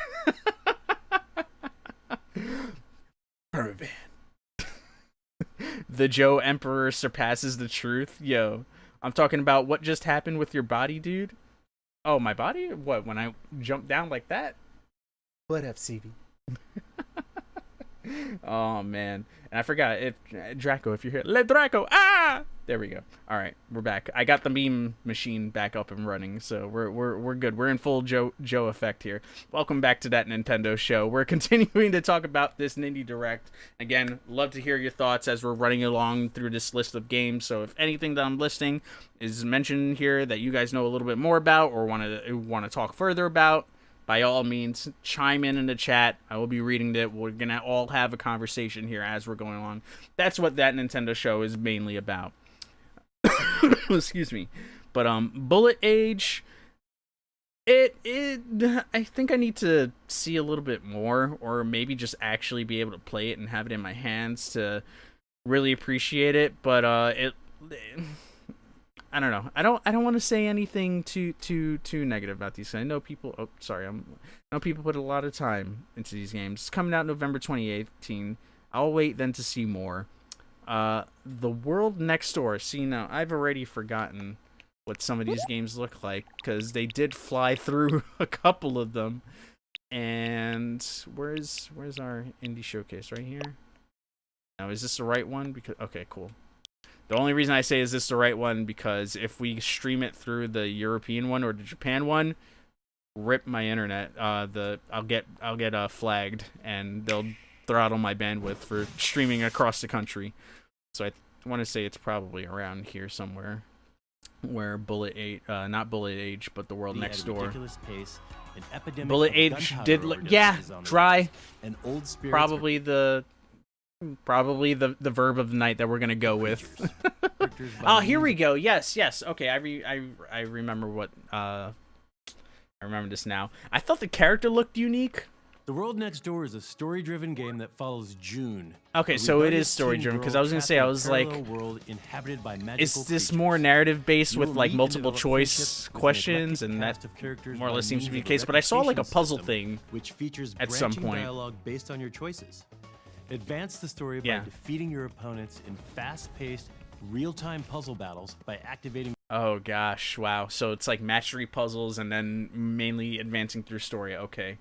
Pervan. The Joe Emperor surpasses the truth. Yo, I'm talking about what just happened with your body, dude. Oh, my body? What, when I jumped down like that? What up, CB? Oh, man. And I forgot, if Draco, if you're here. Let Draco! Ah! There we go. All right, we're back. I got the meme machine back up and running, so we're good. We're in full Joe effect here. Welcome back to That Nintendo Show. We're continuing to talk about this Nindie Direct. Again, love to hear your thoughts as we're running along through this list of games. So if anything that I'm listing is mentioned here that you guys know a little bit more about or want to talk further about, by all means, chime in the chat. I will be reading it. We're going to all have a conversation here as we're going along. That's what That Nintendo Show is mainly about. Excuse me. But Bullet Age, I think I need to see a little bit more, or maybe just actually be able to play it and have it in my hands to really appreciate it. But I don't know. I don't want to say anything too negative about these. I know people. Oh, sorry. I know people put a lot of time into these games. It's coming out November 2018. I'll wait then to see more. The World Next Door. See, now I've already forgotten what some of these games look like because they did fly through a couple of them. And where's our indie showcase? Right here. Now, is this the right one? Because okay, cool. The only reason I say is this the right one because if we stream it through the European one or the Japan one, rip my internet. I'll get flagged and they'll throttle my bandwidth for streaming across the country. So I want to say it's probably around here somewhere, where not Bullet Age, but the World Next Door. Bullet Age did dry. And old spirits Probably the verb of the night that we're gonna go with. Oh, here we go. Yes. Okay, I remember what. I remember this now. I thought the character looked unique. The World Next Door is a story-driven game that follows June. Okay, so it is story-driven because I was gonna say I was like, is this more narrative-based with like multiple choice questions, and that more or less seems to be the case. But I saw like a puzzle thing, which features at some branching point. dialogue based on your choices. Advance the story by defeating your opponents in fast-paced, real-time puzzle battles by activating. Oh gosh, wow. So it's like mastery puzzles and then mainly advancing through story. Okay.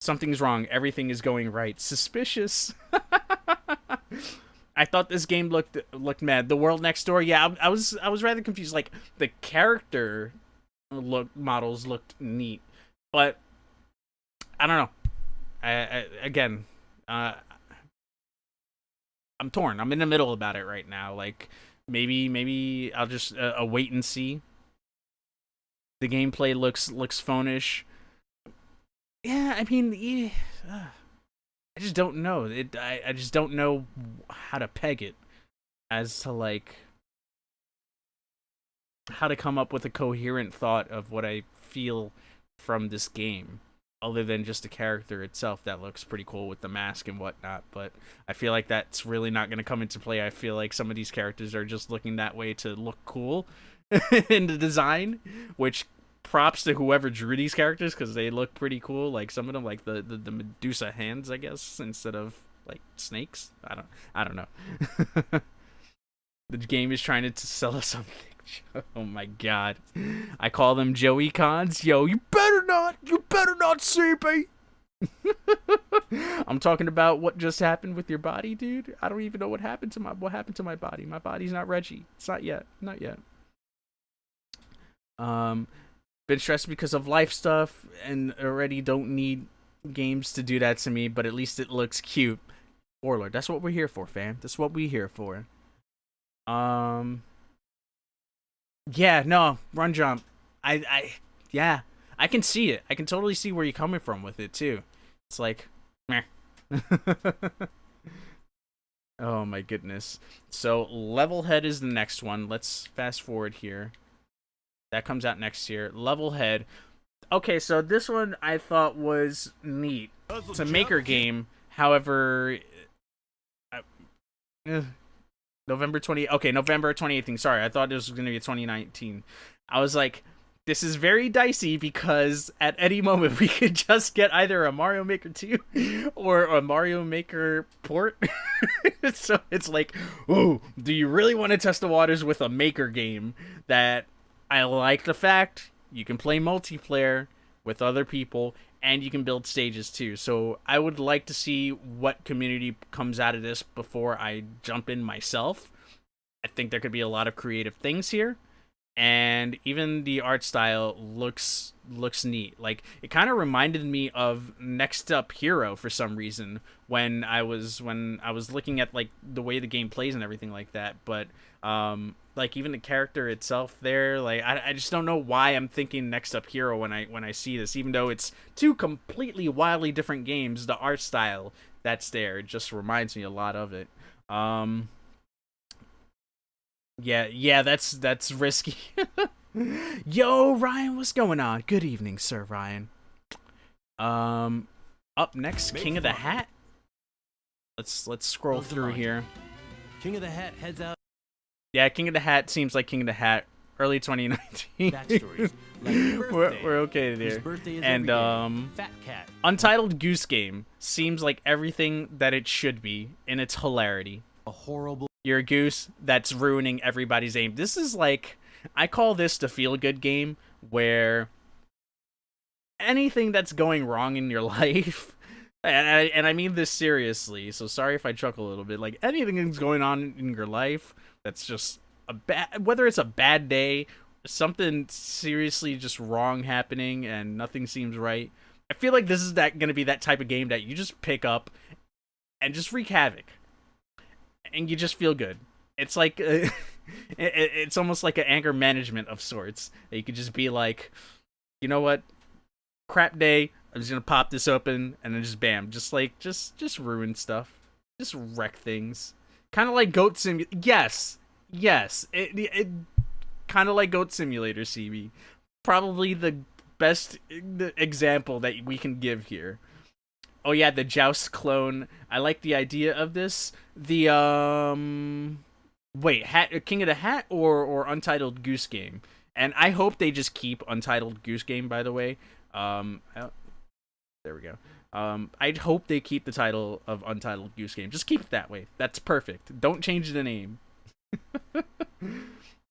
Something's wrong. Everything is going right. Suspicious. I thought this game looked mad. The World Next Door, yeah, I was rather confused. Like the character models looked neat, but I don't know. I'm torn. I'm in the middle about it right now. Like maybe I'll just wait and see. The gameplay looks phonish. Yeah, I mean, I just don't know. I just don't know how to peg it as to like how to come up with a coherent thought of what I feel from this game, other than just the character itself that looks pretty cool with the mask and whatnot. But I feel like that's really not going to come into play. I feel like some of these characters are just looking that way to look cool in the design, which props to whoever drew these characters because they look pretty cool. Like some of them, like the Medusa hands, I guess, instead of like snakes. I don't know. The game is trying to sell us something. Oh my god. I call them Joey Cons. Yo, you better not CB. I'm talking about what just happened with your body, dude. I don't even know what happened to my body. My body's not Reggie. It's not yet. Been stressed because of life stuff and already don't need games to do that to me, but at least it looks cute. Warlord, that's what we're here for, fam. That's what we're here for. Yeah, no, run jump. I can see it. I can totally see where you're coming from with it too. It's like, meh. Oh my goodness. So Levelhead is the next one. Let's fast forward here. That comes out next year. Levelhead. Okay, so this one I thought was neat. It's a maker game. However, November 2018. Sorry, I thought this was going to be 2019. I was like, this is very dicey because at any moment we could just get either a Mario Maker 2 or a Mario Maker port. So it's like, ooh, do you really want to test the waters with a Maker game that I like the fact you can play multiplayer with other people and you can build stages too. So I would like to see what community comes out of this before I jump in myself. I think there could be a lot of creative things here. And even the art style looks neat. Like, it kind of reminded me of Next Up Hero for some reason when I was looking at like the way the game plays and everything like that. But like even the character itself there, like I just don't know why I'm thinking Next Up Hero when I see this, even though it's two completely wildly different games. The art style that's there, it just reminds me a lot of it. Yeah, that's risky. Yo, Ryan, what's going on? Good evening, Sir Ryan. Up next, King of the Hat. Let's scroll through here. King of the Hat heads out. Yeah, King of the Hat seems like King of the Hat, early 2019. Backstories. Like we're okay there. And Fat Cat. Untitled Goose Game seems like everything that it should be in its hilarity. A horrible. You're a goose that's ruining everybody's aim. This is like, I call this the feel-good game where anything that's going wrong in your life, and I mean this seriously, so sorry if I chuckle a little bit, like anything that's going on in your life that's just a bad, whether it's a bad day, something seriously just wrong happening and nothing seems right, I feel like this is gonna be that type of game that you just pick up and just wreak havoc. And you just feel good. It's like it's almost like an anger management of sorts. You could just be like, you know what, crap day. I'm just gonna pop this open and then just bam, just ruin stuff, just wreck things. Kind of like Goat Simulator. Yes, it kind of like Goat Simulator. CB, probably the best example that we can give here. Oh yeah, the Joust clone. I like the idea of this. The wait, King of the Hat or Untitled Goose Game. And I hope they just keep Untitled Goose Game, by the way. There we go. I'd hope they keep the title of Untitled Goose Game. Just keep it that way. That's perfect. Don't change the name.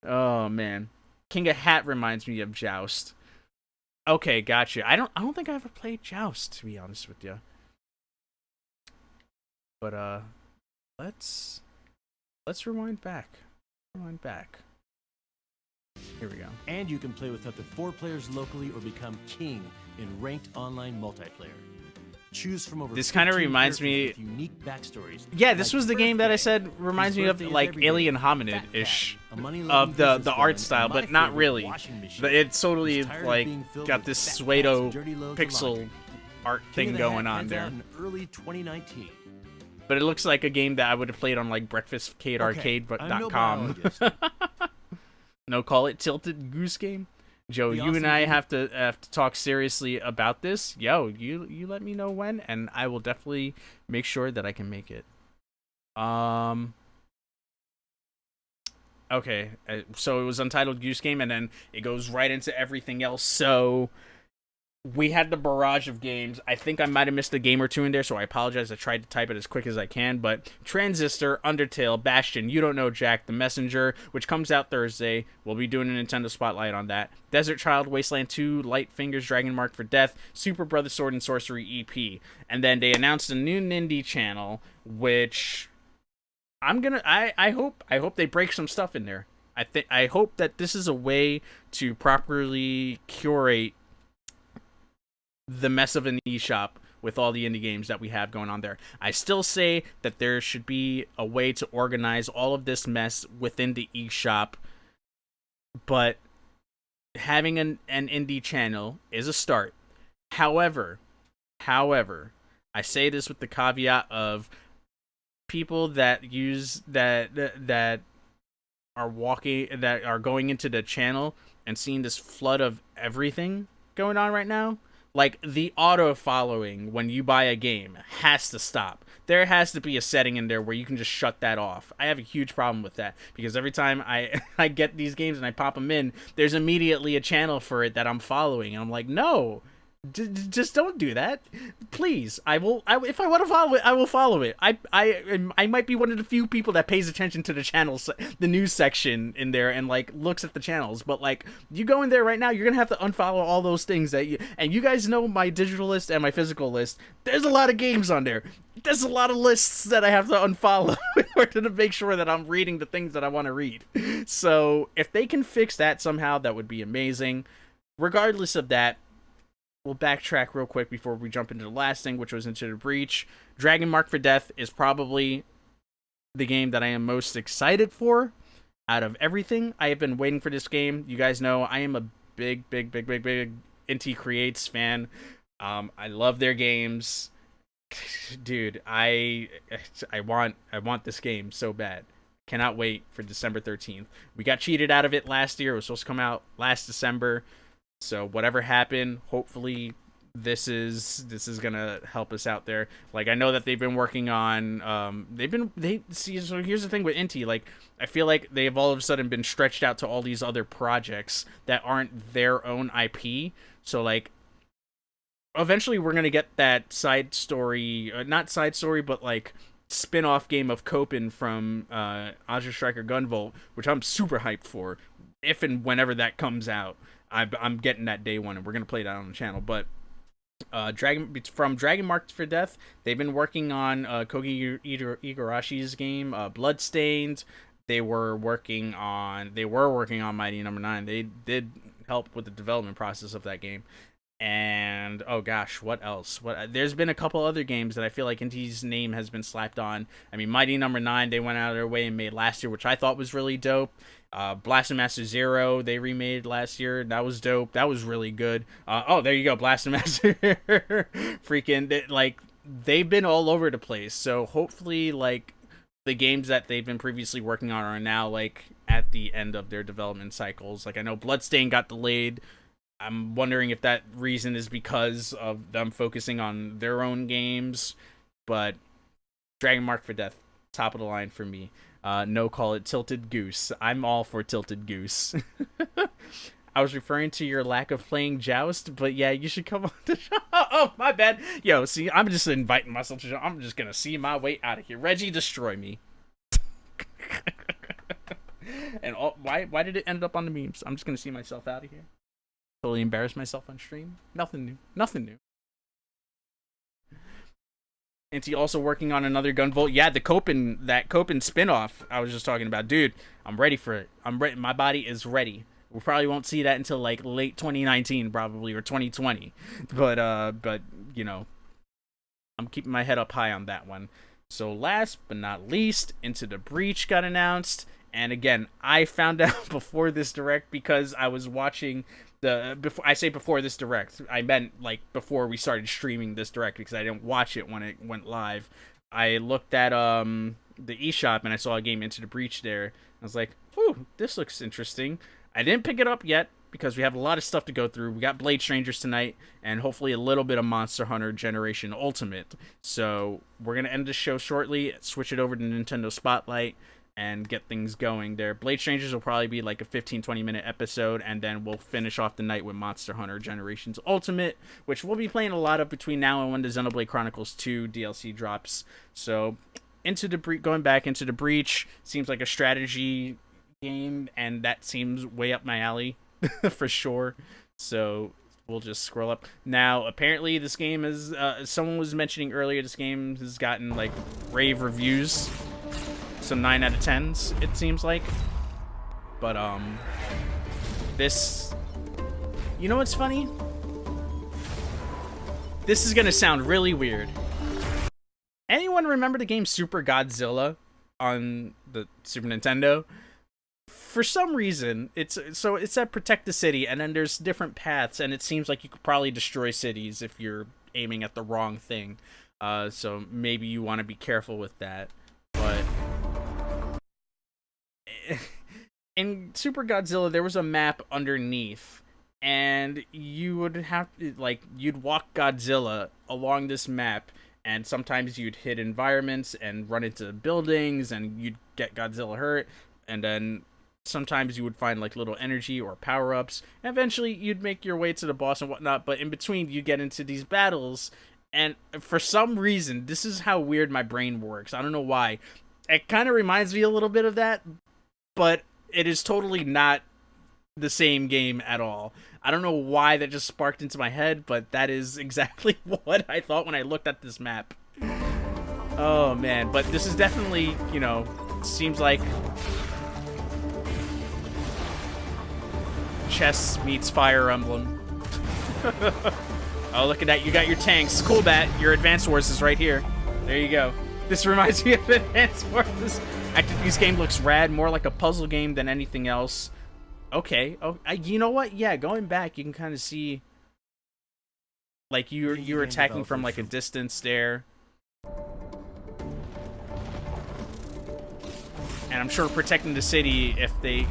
Oh man. King of Hat reminds me of Joust. Okay, gotcha. I don't think I ever played Joust, to be honest with you. But let's rewind back. Here we go. And you can play with up to 4 players locally or become king in ranked online multiplayer. Choose from over. This kind of reminds me. With unique backstories. Yeah, this was the game that I said reminds me of like Alien Hominid-ish of the art style, but not really. It's totally like got this pseudo pixel art thing going on there. In early 2019. But it looks like a game that I would have played on like breakfastcadearcade.com. No, call it Tilted Goose Game. Joe, you and I have to talk seriously about this. Yo, you let me know when, and I will definitely make sure that I can make it. Okay, so it was Untitled Goose Game, and then it goes right into everything else. So we had the barrage of games. I think I might have missed a game or two in there, so I apologize. I tried to type it as quick as I can, but Transistor, Undertale, Bastion, You Don't Know Jack, The Messenger, which comes out Thursday. We'll be doing a Nintendo Spotlight on that. Desert Child, Wasteland 2, Light Fingers, Dragon Mark for Death, Super Brother Sword and Sorcery EP. And then they announced a new Nindie channel, which I hope they break some stuff in there. I hope that this is a way to properly curate the mess of an eShop with all the indie games that we have going on there. I still say that there should be a way to organize all of this mess within the eShop, but having an indie channel is a start. However, I say this with the caveat of people that are going into the channel and seeing this flood of everything going on right now. Like, the auto following when you buy a game has to stop. There has to be a setting in there where you can just shut that off. I have a huge problem with that because every time I get these games and I pop them in, there's immediately a channel for it that I'm following, and I'm like, no. Just don't do that, please. If I want to follow it, I will follow it. I might be one of the few people that pays attention to the channels, the news section in there, and like looks at the channels. But like, you go in there right now, you're gonna have to unfollow all those things that you. And you guys know my digital list and my physical list. There's a lot of games on there. There's a lot of lists that I have to unfollow in order to make sure that I'm reading the things that I want to read. So if they can fix that somehow, that would be amazing. Regardless of that, we'll backtrack real quick before we jump into the last thing, which was Into the Breach. Dragon Marked for Death is probably the game that I am most excited for out of everything. I have been waiting for this game. You guys know I am a big Inti Creates fan. I love their games. Dude, I want this game so bad. Cannot wait for December 13th. We got cheated out of it last year. It was supposed to come out last December. So whatever happened, hopefully this is gonna help us out there. Like, I know that they've been working on so here's the thing with Inti, like, I feel like they've all of a sudden been stretched out to all these other projects that aren't their own IP. So like, eventually we're gonna get that side story, not side story, but like spin-off game of Copen from Azure Striker Gunvolt, which I'm super hyped for, if and whenever that comes out. I'm getting that day one, and we're gonna play that on the channel. But Dragon Marked for Death, they've been working on Kogi Igarashi's game, Bloodstained. They were working on Mighty Number 9. They did help with the development process of that game. And oh gosh, what else? There's been a couple other games that I feel like Inti's name has been slapped on. I mean, Mighty Number 9, they went out of their way and made last year, which I thought was really dope. Blast & Master Zero, they remade last year. That was dope. That was really good. There you go, Blast & Master. Freaking, they've been all over the place. So hopefully, like, the games that they've been previously working on are now, like, at the end of their development cycles. Like, I know Bloodstained got delayed. I'm wondering if that reason is because of them focusing on their own games. But Dragon Marked for Death, top of the line for me. No, call it Tilted Goose. I'm all for Tilted Goose. I was referring to your lack of playing Joust, but yeah, you should come on the show. Oh, my bad. Yo, see, I'm just inviting myself to show. I'm just gonna see my way out of here. Reggie, destroy me. And why did it end up on the memes? I'm just gonna see myself out of here. Totally embarrass myself on stream. Nothing new. Inti also working on another Gunvolt. Yeah, that Copen spinoff I was just talking about. Dude, I'm ready for it. I'm ready. My body is ready. We probably won't see that until like late 2019 probably, or 2020. But you know, I'm keeping my head up high on that one. So last but not least, Into the Breach got announced. And again, I found out before this direct because I was watching before this direct, I meant like before we started streaming this direct, because I didn't watch it when it went live. I looked at the eShop and I saw a game Into the Breach there. I was like, "Ooh, this looks interesting." I didn't pick it up yet because we have a lot of stuff to go through. We got Blade Strangers tonight and hopefully a little bit of Monster Hunter Generation Ultimate. So we're gonna end the show shortly, switch it over to Nintendo Spotlight, and get things going there. Blade Strangers will probably be like a 15-20 minute episode, and then we'll finish off the night with Monster Hunter Generations Ultimate, which we'll be playing a lot of between now and when the Xenoblade Chronicles 2 DLC drops. So going back Into the Breach seems like a strategy game, and that seems way up my alley for sure. So we'll just scroll up. Now, apparently this game is, someone was mentioning earlier, this game has gotten like rave reviews. Some 9 out of 10s, it seems like. But this, you know what's funny? This is gonna sound really weird. Anyone remember the game Super Godzilla on the Super Nintendo? For some reason, it's at Protect the City, and then there's different paths, and it seems like you could probably destroy cities if you're aiming at the wrong thing. So maybe you want to be careful with that. But in Super Godzilla, there was a map underneath, and you would have to, like, you'd walk Godzilla along this map, and sometimes you'd hit environments and run into buildings, and you'd get Godzilla hurt, and then sometimes you would find like little energy or power-ups, and eventually you'd make your way to the boss and whatnot, but in between you get into these battles, and for some reason, this is how weird my brain works. I don't know why. It kind of reminds me a little bit of that, but it is totally not the same game at all. I don't know why that just sparked into my head, but that is exactly what I thought when I looked at this map. Oh man, but this is definitely, you know, seems like chess meets Fire Emblem. Oh, look at that. You got your tanks. Cool, Bat. Your Advance Wars is right here. There you go. This reminds me of Advance Wars. Actually, this game looks rad. More like a puzzle game than anything else. Okay. Oh, you know what? Yeah, going back, you can kind of see, like, you're attacking from, like, a distance there. And I'm sure protecting the city if they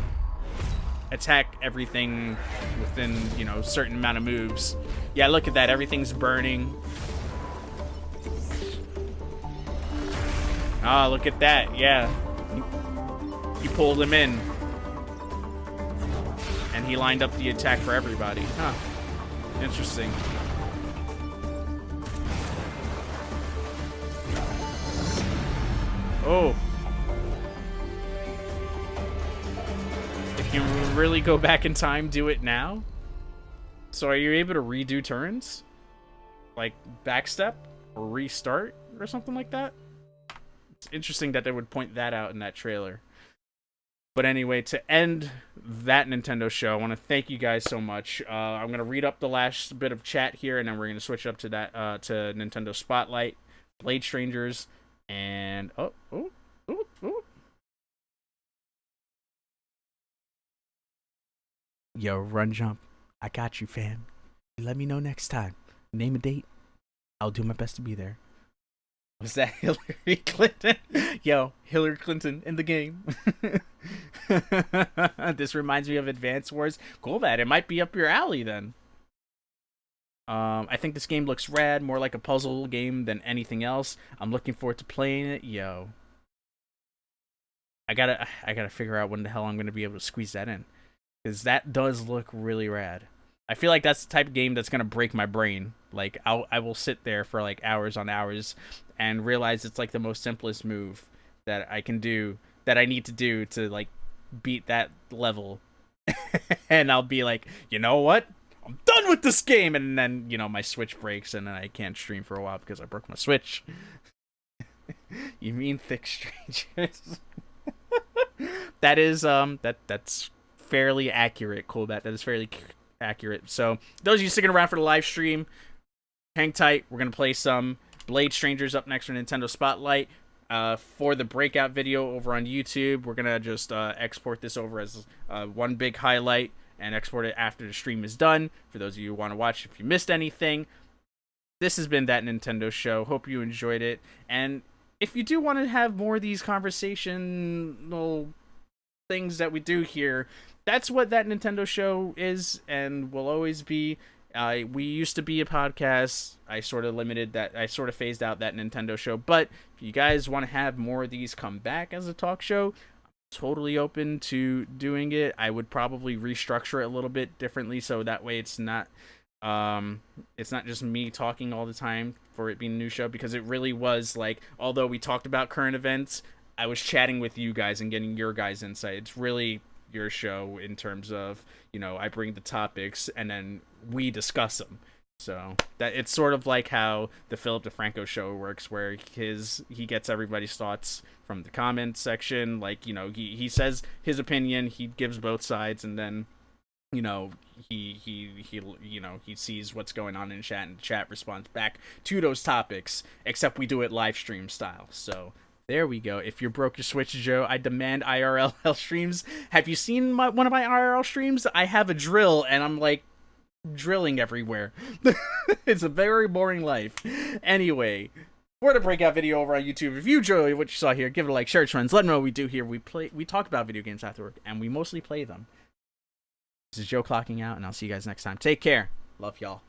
attack everything within, you know, certain amount of moves. Yeah, look at that. Everything's burning. Ah, look at that. Yeah. You pulled him in. And he lined up the attack for everybody. Huh. Interesting. Oh. If you really go back in time, do it now? So are you able to redo turns? Like backstep? Or restart? Or something like that? It's interesting that they would point that out in that trailer. But anyway, to end that Nintendo show, I want to thank you guys so much. I'm going to read up the last bit of chat here, and then we're going to switch up to that to Nintendo Spotlight, Blade Strangers, and oh. Yo, Run Jump, I got you, fam. Let me know next time. Name a date. I'll do my best to be there. Was that Hillary Clinton? Yo, Hillary Clinton in the game. This reminds me of Advance Wars. Cool, that. It might be up your alley then. I think this game looks rad, more like a puzzle game than anything else. I'm looking forward to playing it. Yo. I gotta figure out when the hell I'm gonna be able to squeeze that in. Because that does look really rad. I feel like that's the type of game that's gonna break my brain. Like, I will sit there for like hours on hours and realize it's like the most simplest move that I can do, that I need to do to like beat that level. And I'll be like, you know what? I'm done with this game. And then, you know, my Switch breaks and then I can't stream for a while because I broke my Switch. You mean thick strangers? That is that's fairly accurate, Colbat. That is fairly accurate. So those of you sticking around for the live stream, hang tight. We're gonna play some Blade Strangers up next for Nintendo Spotlight. For the breakout video over on YouTube, we're gonna just export this over as one big highlight and export it after the stream is done. For those of you who want to watch, if you missed anything, this has been That Nintendo Show. Hope you enjoyed it, and if you do want to have more of these conversational things that we do here, that's what That Nintendo Show is and will always be. We used to be a podcast. I sort of phased out That Nintendo Show. But if you guys want to have more of these come back as a talk show, I'm totally open to doing it. I would probably restructure it a little bit differently so that way it's not just me talking all the time for it being a new show, because it really was like, although we talked about current events, I was chatting with you guys and getting your guys' insight. It's really your show in terms of, you know, I bring the topics and then we discuss them. So that it's sort of like how the Philip DeFranco show works, where he gets everybody's thoughts from the comment section. Like, you know, he says his opinion, he gives both sides, and then, you know, he sees what's going on in chat, and chat responds back to those topics, except we do it live stream style. So there we go. If you broke your Switch, Joe, I demand IRL streams. Have you seen one of my IRL streams? I have a drill, and I'm like drilling everywhere. It's a very boring life. Anyway, for the breakout video over on YouTube, if you enjoyed what you saw here, give it a like, share it, friends. Let them know what we do here. We talk about video games after work, and we mostly play them. This is Joe clocking out, and I'll see you guys next time. Take care. Love y'all.